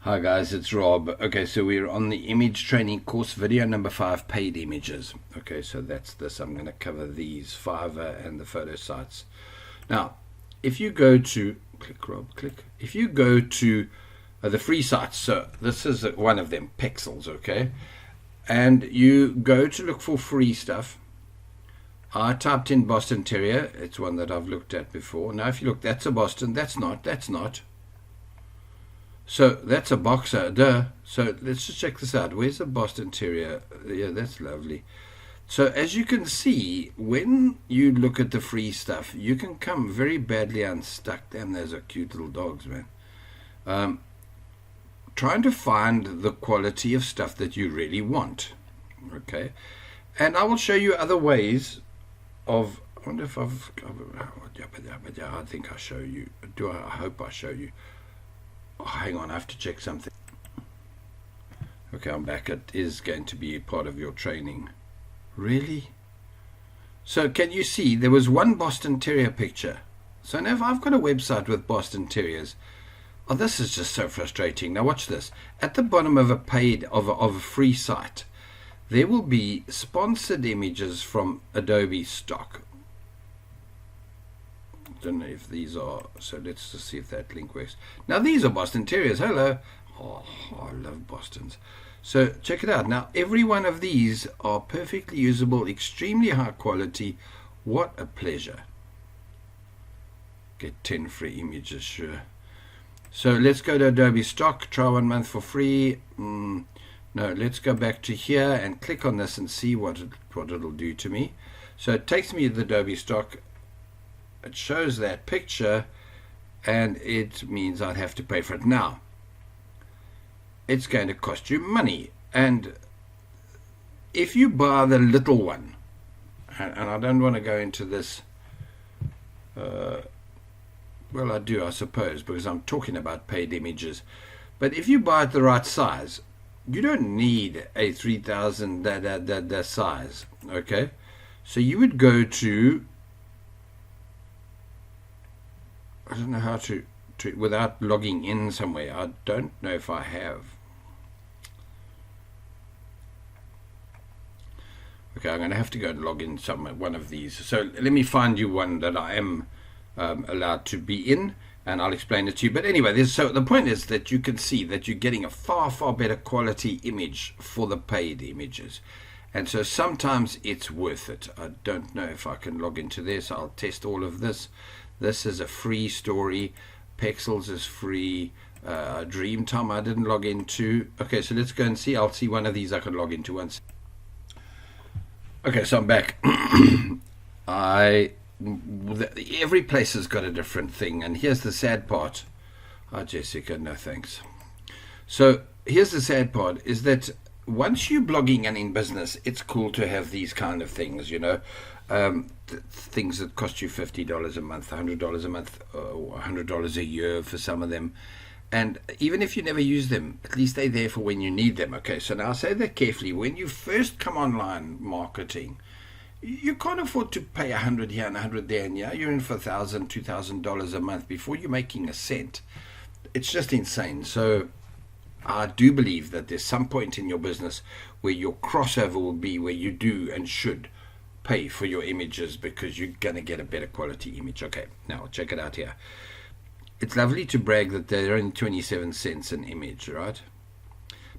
Hi guys, it's Rob. Okay, so we're on the image training course, video number 5, paid images. Okay, so that's this. I'm going to cover these, Fiverr and the photo sites. Now, if you go to, click Rob, click. If you go to the free sites, so this is one of them, Pexels, okay? And you go to look for free stuff. I typed in Boston Terrier. It's one that I've looked at before. Now, if you look, that's a Boston. That's not. So that's a boxer, duh. So let's just check this out. Where's the Boston Terrier? Yeah, that's lovely. So as you can see, when you look at the free stuff, you can come very badly unstuck. Damn, those are cute little dogs, man. Trying to find the quality of stuff that you really want. Okay. And I will show you other ways of, I wonder if I've, I think I show you. I hope I show you. Oh, hang on, I have to check something. Okay, I'm back. It is going to be part of your training. Really? So can you see there was one Boston Terrier picture? So now if I've got a website with Boston Terriers, oh, this is just so frustrating. Now watch this. At the bottom of a paid, of a free site, there will be sponsored images from Adobe stock. Don't know if these are, so let's just see if that link works. Now these are Boston Terriers. Hello. Oh, I love Bostons. So check it out. Now every one of these are perfectly usable, extremely high quality. What a pleasure. Get 10 free images, sure. So let's go to Adobe stock, try 1 month for free. No, let's go back to here and click on this and see what it'll do to me. So it takes me to the Adobe stock. It shows that picture, and it means I'd have to pay for it. Now, it's going to cost you money. And if you buy the little one, and I don't want to go into this, well, I do, I suppose, because I'm talking about paid images. But if you buy it the right size, you don't need a 3000 that size, okay? So you would go to, I don't know how to without logging in somewhere. I don't know if I have. Okay, I'm going to have to go and log in somewhere, one of these. So let me find you one that I am allowed to be in, and I'll explain it to you. But anyway, so the point is that you can see that you're getting a far, far better quality image for the paid images. And so sometimes it's worth it. I don't know if I can log into this. I'll test all of this. This is a free story. Pexels is free. Dreamtime I didn't log into. Okay, so let's go and see. I'll see one of these I can log into once. Okay, so I'm back. Every place has got a different thing, and here's the sad part. Oh, Jessica, no thanks. So here's the sad part, is that once you're blogging and in business, it's cool to have these kind of things, you know. Things that cost you $50 a month, $100 a month, or $100 a year for some of them. And even if you never use them, at least they're there for when you need them. Okay, so now say that carefully. When you first come online marketing, you can't afford to pay $100 here and $100 there, and yeah, you're in for $1,000, $2,000 a month before you're making a cent. It's just insane. So I do believe that there's some point in your business where your crossover will be where you do and should pay for your images, because you're going to get a better quality image. Okay, now check it out here. It's lovely to brag that they're only 27 cents an image, right?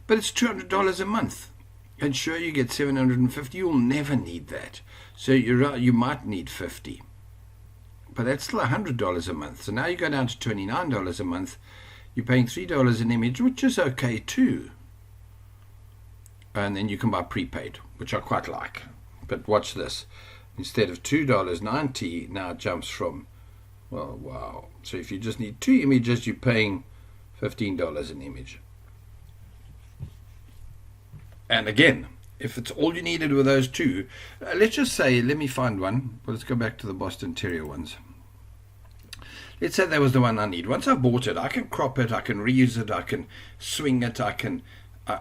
But it's $200 a month. And sure, you get 750. You'll never need that. So you might need 50. But that's still $100 a month. So now you go down to $29 a month. You're paying $3 an image, which is okay too. And then you can buy prepaid, which I quite like. But watch this. Instead of $2.90, now it jumps from, well, wow. So if you just need 2 images, you're paying $15 an image. And again, if it's all you needed with those 2, let's just say, let me find one. Well, let's go back to the Boston Terrier ones. Let's say that was the one I need. Once I bought it, I can crop it, I can reuse it, I can swing it, I can,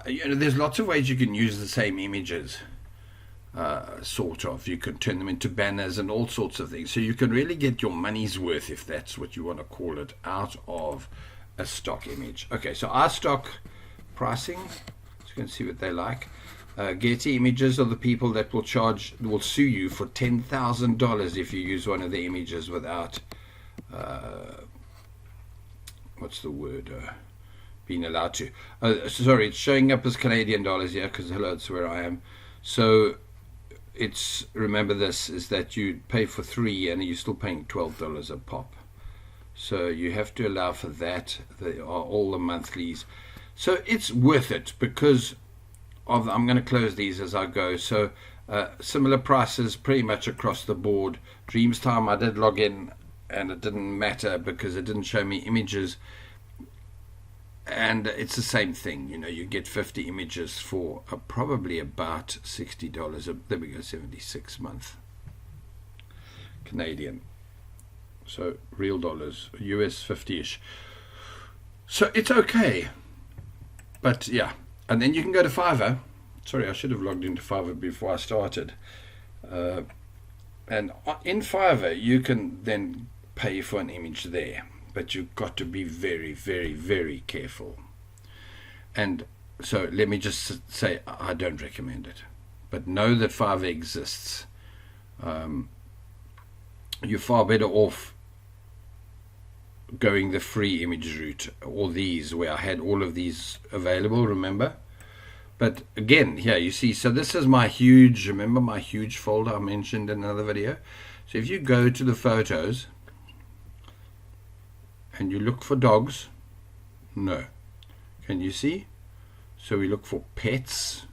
there's lots of ways you can use the same images. Sort of. You can turn them into banners and all sorts of things. So you can really get your money's worth, if that's what you want to call it, out of a stock image. Okay, so our stock pricing, so you can see what they like. Getty Images are the people that will sue you for $10,000 if you use one of the images without what's the word, being allowed to. Sorry, it's showing up as Canadian dollars here because hello, it's where I am. So it's, remember this, is that you pay for 3 and you're still paying $12 a pop. So you have to allow for that. They are all the monthlies. So it's worth it because of, I'm going to close these as I go. So similar prices pretty much across the board. Dreamstime, I did log in and it didn't matter because it didn't show me images. And it's the same thing, you know, you get 50 images for probably about $60. There we go, 76 month Canadian. So real dollars, US 50-ish. So it's okay. But yeah, and then you can go to Fiverr. Sorry, I should have logged into Fiverr before I started. And in Fiverr, you can then pay for an image there. But you've got to be very, very, very careful. And so let me just say, I don't recommend it. But know that Fiverr exists. You're far better off going the free image route, or these, where I had all of these available, remember? But again, here you see, so this is my huge, remember my huge folder I mentioned in another video? So if you go to the photos, and you look for dogs, no. Can you see? So we look for pets,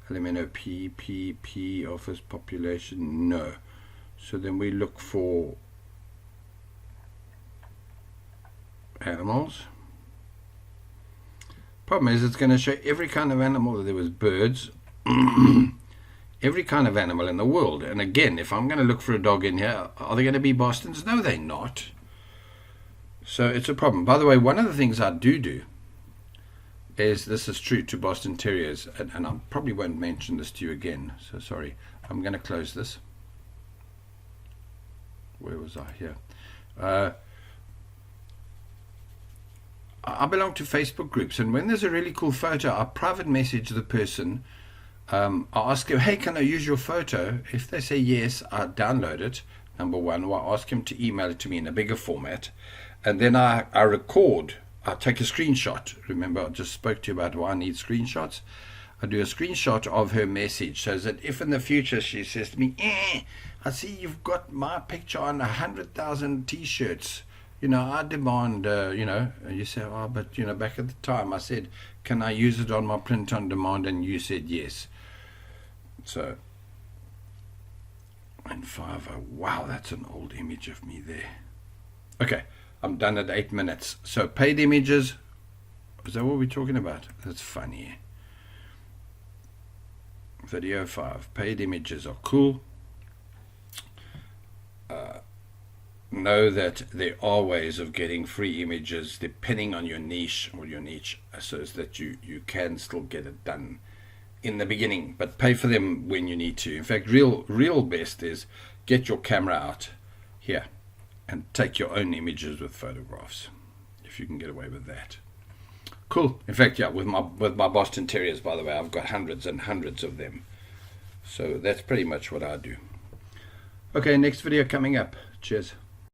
LMNOP, office population, no. So then we look for animals. Problem is, it's going to show every kind of animal. There was birds, every kind of animal in the world. And again, if I'm going to look for a dog in here, are they going to be Bostons? No, they're not. So it's a problem. By the way, one of the things I do is, this is true to Boston Terriers, and I probably won't mention this to you again, so sorry. I'm going to close this. Where was I? Here. I belong to Facebook groups, and when there's a really cool photo, I private message the person. I ask him, hey, can I use your photo? If they say yes, I download it, number one, or I ask him to email it to me in a bigger format. And then I record, I take a screenshot. Remember, I just spoke to you about why I need screenshots. I do a screenshot of her message so that if in the future she says to me, I see you've got my picture on 100,000 t-shirts. You know, I demand, you know, you say, oh, but, you know, back at the time I said, can I use it on my print on demand? And you said yes. So, and Fiverr, wow, that's an old image of me there. Okay. I'm done at 8 minutes. So paid images, is that what we're talking about? That's funny. Video 5. Paid images are cool. Know that there are ways of getting free images depending on your niche, so that you can still get it done in the beginning, but pay for them when you need to. In fact, real best is get your camera out here and take your own images with photographs, if you can get away with that. Cool. In fact, yeah, with my Boston Terriers, by the way, I've got hundreds and hundreds of them. So that's pretty much what I do. Okay, next video coming up. Cheers.